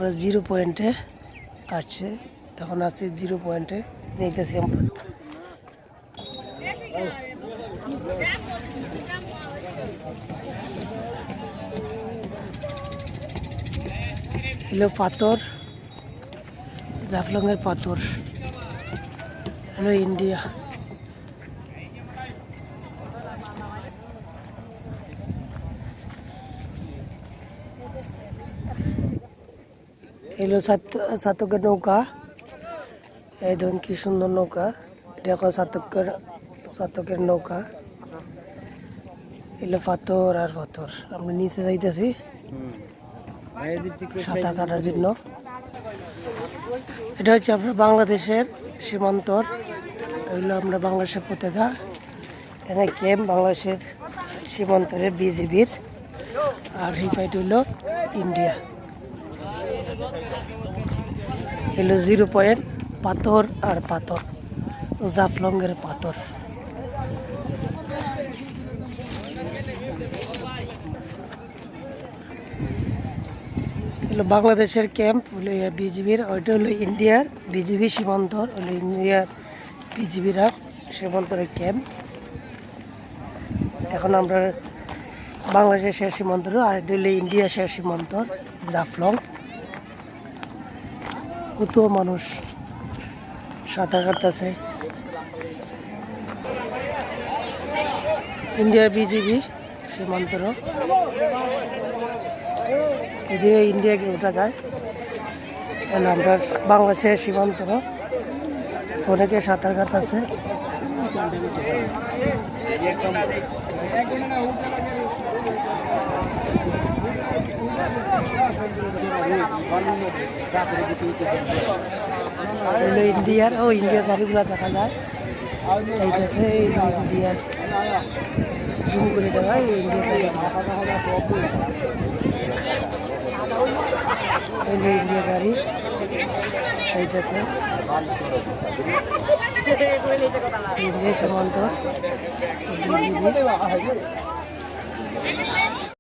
আমরা 0 পয়েন্টে আসছে, এখন আছি 0 পয়েন্টে দেখতেছি আমরা। হলো পাথর, জাফলংয়ের পাথর, হলো ইন্ডিয়া। এলো চাতকের নৌকা, এই ধরুন কি সুন্দর নৌকা, দেখো চাতকের নৌকা। এলো পাথর আর পাথর, আমরা নিচে যাইতেছি সাঁতার কাটার জন্য। এটা হচ্ছে আমরা বাংলাদেশের সীমান্তর, এগুলো আমরা বাংলাদেশের পতাকা, এখানে ক্যাম্প বাংলাদেশের সীমান্তরে বিজিবির, আর এই সাইড হইল ইন্ডিয়া। এলো 0 পয়েন্ট, পাথর আর পাথর, জাফলংয়ের পাথর। হলো বাংলাদেশের ক্যাম্প, হলো বিজিবির, ওইটা হলো ইন্ডিয়ার বিজিবি সীমান্তর, হলো ইন্ডিয়ার বিজিবির আর সীমান্তরের ক্যাম্প। এখন আমরা বাংলাদেশের শেষ সীমান্তর, আর এটা হলো ইন্ডিয়ার শেষ সীমান্তর জাফলং। কত মানুষ সাঁতার কাটতেছে। ইন্ডিয়ার বিজিবি সীমান্তর, এদিকে ইন্ডিয়াকে ওঠা যায়। আমরা বাংলাদেশের সীমান্তর, অনেকে সাঁতার কাটতেছে। ইন্ডিয়ার ইন্ডিয়ার গাড়িগুলো দেখা যায়, এইটাছে ইন্ডিয়ার, জুম করে দেখায় ইন্ডিয়ার গাড়ি, ইন্ডিয়া গাড়ি এইটাছে ইন্ডিয়া সীমান্ত বিজিবি।